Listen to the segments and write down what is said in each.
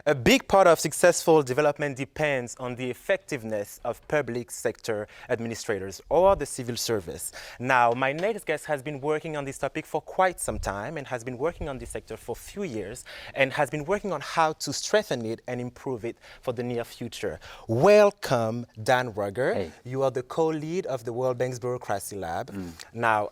A big part of successful development depends on the effectiveness of public sector administrators or the civil service. Now, my next guest has been working on this topic for quite some time and has been working on this sector for a few years and has been working on how to strengthen it and improve it for the near future. Welcome, Dan Rugger. Hey. You are the co-lead of the World Bank's Bureaucracy Lab. Now,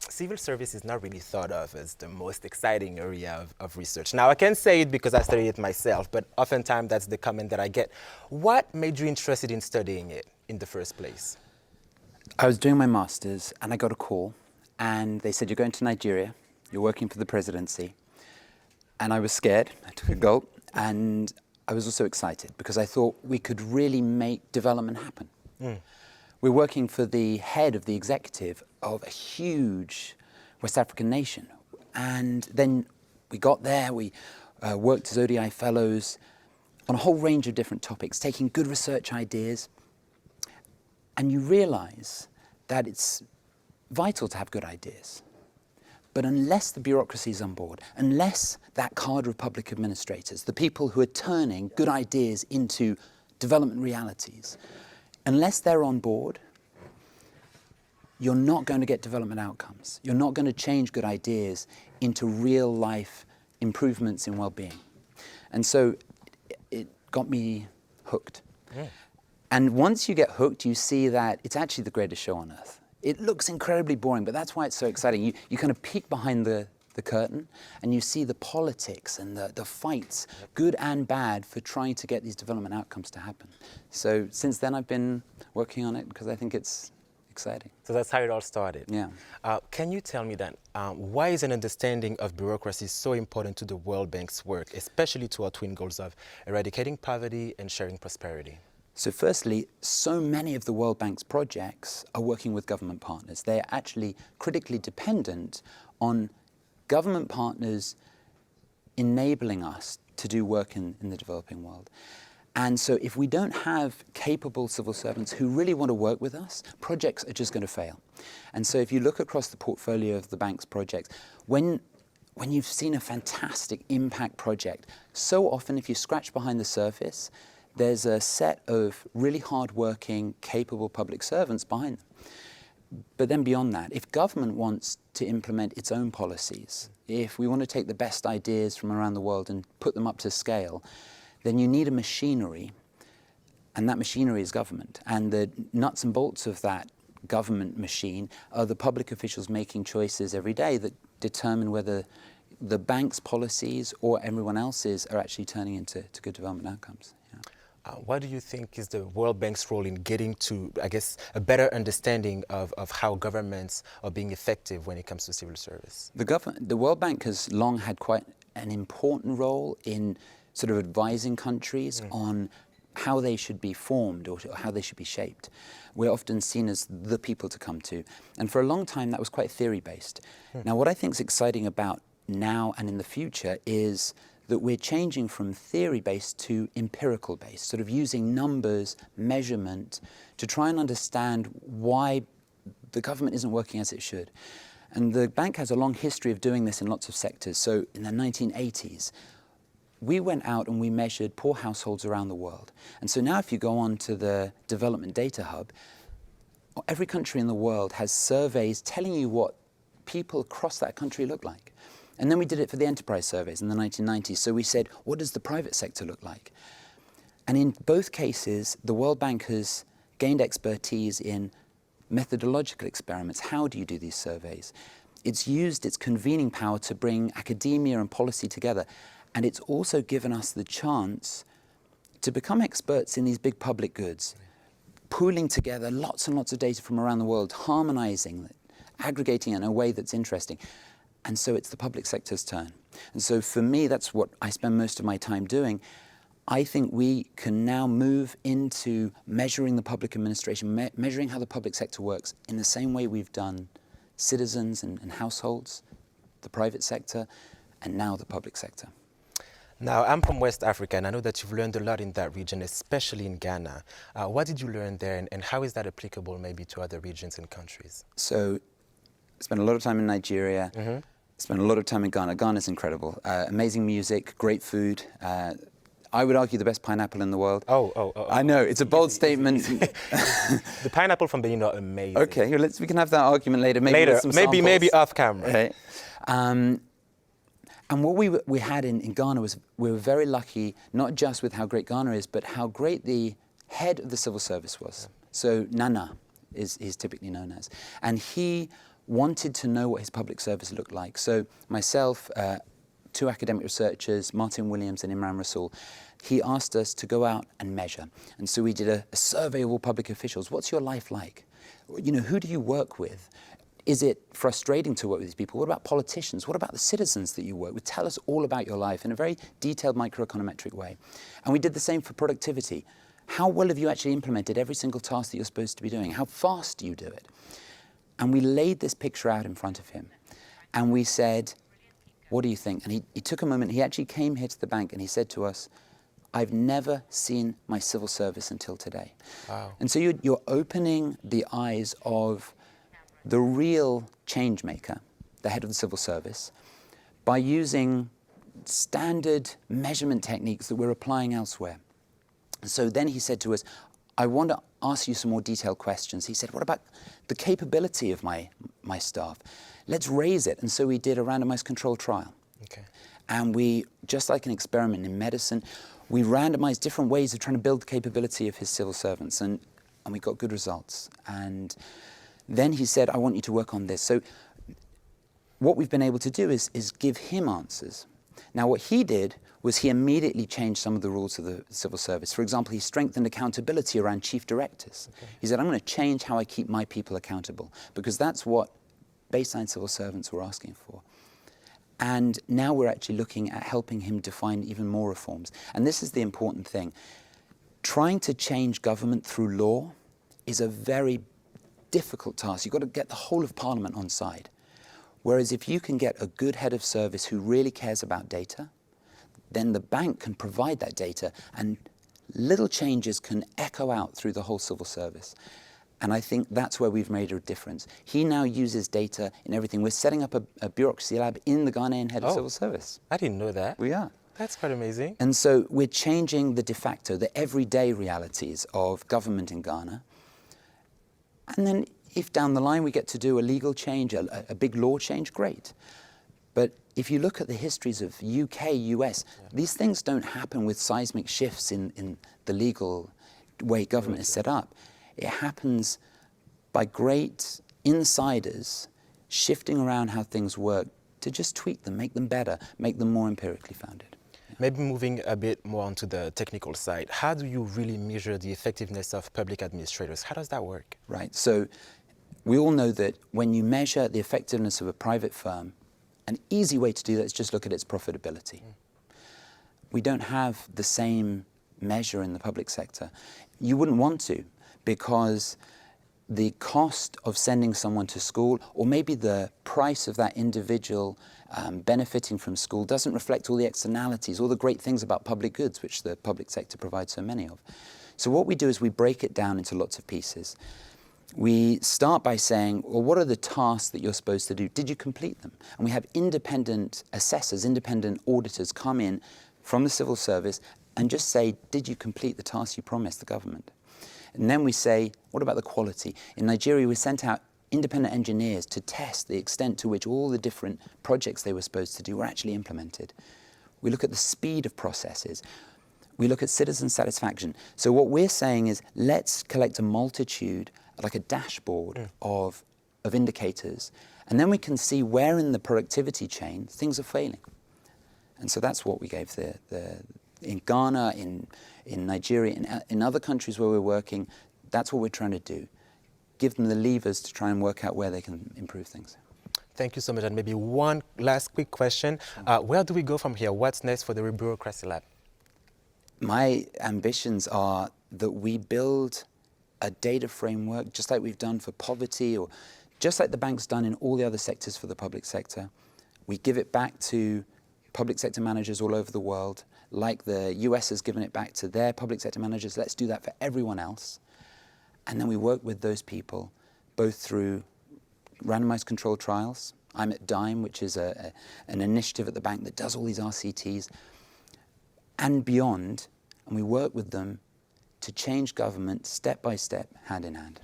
civil service is not really thought of as the most exciting area of research. Now, I can say it because I studied it myself, but oftentimes that's the comment that I get. What made you interested in studying it in the first place? I was doing my master's and I got a call and they said, you're going to Nigeria, you're working for the presidency. And I was scared, I took a gulp, and I was also excited because I thought we could really make development happen. We're working for the head of the executive of a huge West African nation. And then we got there, we worked as ODI fellows on a whole range of different topics, taking good research ideas. And you realize that it's vital to have good ideas. But unless the bureaucracy is on board, unless that cadre of public administrators, the people who are turning good ideas into development realities, unless they're on board, you're not going to get development outcomes. You're not going to change good ideas into real life improvements in well-being. And so it got me hooked. And once you get hooked, you see that it's actually the greatest show on earth. It looks incredibly boring, but that's why it's so exciting. You kind of peek behind the curtain and you see the politics and the fights, good and bad, for trying to get these development outcomes to happen. So since then I've been working on it because I think it's exciting. So that's how it all started. Yeah. Can you tell me then, why is an understanding of bureaucracy so important to the World Bank's work, especially to our twin goals of eradicating poverty and sharing prosperity? So firstly, so many of the World Bank's projects are working with government partners. They are actually critically dependent on government partners enabling us to do work in the developing world. And so if we don't have capable civil servants who really want to work with us, projects are just going to fail. And so if you look across the portfolio of the bank's projects, when you've seen a fantastic impact project, so often if you scratch behind the surface, there's a set of really hard-working, capable public servants behind them. But then beyond that, if government wants to implement its own policies, if we want to take the best ideas from around the world and put them up to scale, then you need a machinery, and that machinery is government. And the nuts and bolts of that government machine are the public officials making choices every day that determine whether the bank's policies or everyone else's are actually turning into good development outcomes. What do you think is the World Bank's role in getting to, I guess, a better understanding of how governments are being effective when it comes to civil service? The World Bank has long had quite an important role in sort of advising countries on how they should be formed or how they should be shaped. We're often seen as the people to come to. And for a long time, that was quite theory-based. Now, what I think is exciting about now and in the future is that we're changing from theory-based to empirical-based, sort of using numbers, measurement, to try and understand why the government isn't working as it should. And the bank has a long history of doing this in lots of sectors. So in the 1980s, we went out and we measured poor households around the world. And so now if you go on to the Development Data Hub, every country in the world has surveys telling you what people across that country look like. And then we did it for the enterprise surveys in the 1990s. So we said, what does the private sector look like? And in both cases, the World Bank has gained expertise in methodological experiments. How do you do these surveys? It's used its convening power to bring academia and policy together. And it's also given us the chance to become experts in these big public goods, pooling together lots and lots of data from around the world, harmonizing it, aggregating it in a way that's interesting. And so it's the public sector's turn. And so for me, that's what I spend most of my time doing. I think we can now move into measuring the public administration, measuring how the public sector works in the same way we've done citizens and households, the private sector, and now the public sector. Now, I'm from West Africa, and I know that you've learned a lot in that region, especially in Ghana. What did you learn there, and how is that applicable maybe to other regions and countries? So spent a lot of time in Nigeria, spent a lot of time in Ghana. Ghana's incredible. Amazing music, great food. I would argue, the best pineapple in the world. Oh. I know, it's a bold statement. The pineapple from Benin are amazing. Okay, we can have that argument later. Maybe Later, with some samples. maybe off camera. Okay. And what we had in Ghana was we were very lucky, not just with how great Ghana is, but how great the head of the civil service was. So Nana is typically known as. And he wanted to know what his public service looked like. So myself, two academic researchers, Martin Williams and Imran Rasool, he asked us to go out and measure. And so we did a survey of all public officials. What's your life like? You know, who do you work with? Is it frustrating to work with these people? What about politicians? What about the citizens that you work with? Tell us all about your life in a very detailed microeconometric way. And we did the same for productivity. How well have you actually implemented every single task that you're supposed to be doing? How fast do you do it? And we laid this picture out in front of him. And we said, what do you think? And he took a moment. He actually came here to the bank and he said to us, I've never seen my civil service until today. Wow. And so you're opening the eyes of the real change maker, the head of the civil service, by using standard measurement techniques that we're applying elsewhere. So then he said to us, I want to ask you some more detailed questions. He said, what about the capability of my staff? Let's raise it. And so we did a randomized controlled trial. Okay. And we, just like an experiment in medicine, we randomized different ways of trying to build the capability of his civil servants. And we got good results. And then he said, I want you to work on this. So what we've been able to do is give him answers. Now, what he did was he immediately changed some of the rules of the civil service. For example, he strengthened accountability around chief directors. Okay. He said, I'm going to change how I keep my people accountable, because that's what baseline civil servants were asking for. And now we're actually looking at helping him define even more reforms. And this is the important thing. Trying to change government through law is a very difficult task. You've got to get the whole of Parliament on side. Whereas if you can get a good head of service who really cares about data, then the bank can provide that data and little changes can echo out through the whole civil service. And I think that's where we've made a difference. He now uses data in everything. We're setting up a bureaucracy lab in the Ghanaian head of civil service. I didn't know that. We are. That's quite amazing. And so we're changing the de facto, the everyday realities of government in Ghana. And then if down the line we get to do a legal change, a big law change, great. But if you look at the histories of UK, US, these things don't happen with seismic shifts in the legal way government is set up. It happens by great insiders shifting around how things work to just tweak them, make them better, make them more empirically founded. Maybe moving a bit more onto the technical side, how do you really measure the effectiveness of public administrators? How does that work? Right, so we all know that when you measure the effectiveness of a private firm, an easy way to do that is just look at its profitability. We don't have the same measure in the public sector. You wouldn't want to, because the cost of sending someone to school, or maybe the price of that individual benefiting from school, doesn't reflect all the externalities, all the great things about public goods, which the public sector provides so many of. So what we do is we break it down into lots of pieces. We start by saying, well, what are the tasks that you're supposed to do? Did you complete them? And we have independent assessors, independent auditors come in from the civil service and just say, did you complete the tasks you promised the government? And then we say, what about the quality? In Nigeria, we sent out independent engineers to test the extent to which all the different projects they were supposed to do were actually implemented. We look at the speed of processes. We look at citizen satisfaction. So what we're saying is, let's collect a multitude, like a dashboard of indicators, and then we can see where in the productivity chain things are failing. And so that's what we gave in Ghana, in Nigeria, in other countries where we're working. That's what we're trying to do. Give them the levers to try and work out where they can improve things. Thank you so much. And maybe one last quick question. Where do we go from here? What's next for the Bureaucracy Lab? My ambitions are that we build a data framework, just like we've done for poverty, or just like the bank's done in all the other sectors for the public sector. We give it back to public sector managers all over the world, like the US has given it back to their public sector managers. Let's do that for everyone else. And then we work with those people, both through randomized controlled trials. I'm at DIME, which is an initiative at the bank that does all these RCTs. and beyond, and we work with them to change government step by step, hand in hand.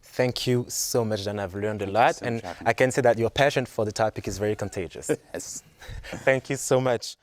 Thank you so much, Dan. I've learned a lot, so and much, I can say that your passion for the topic is very contagious. Yes. Thank you so much.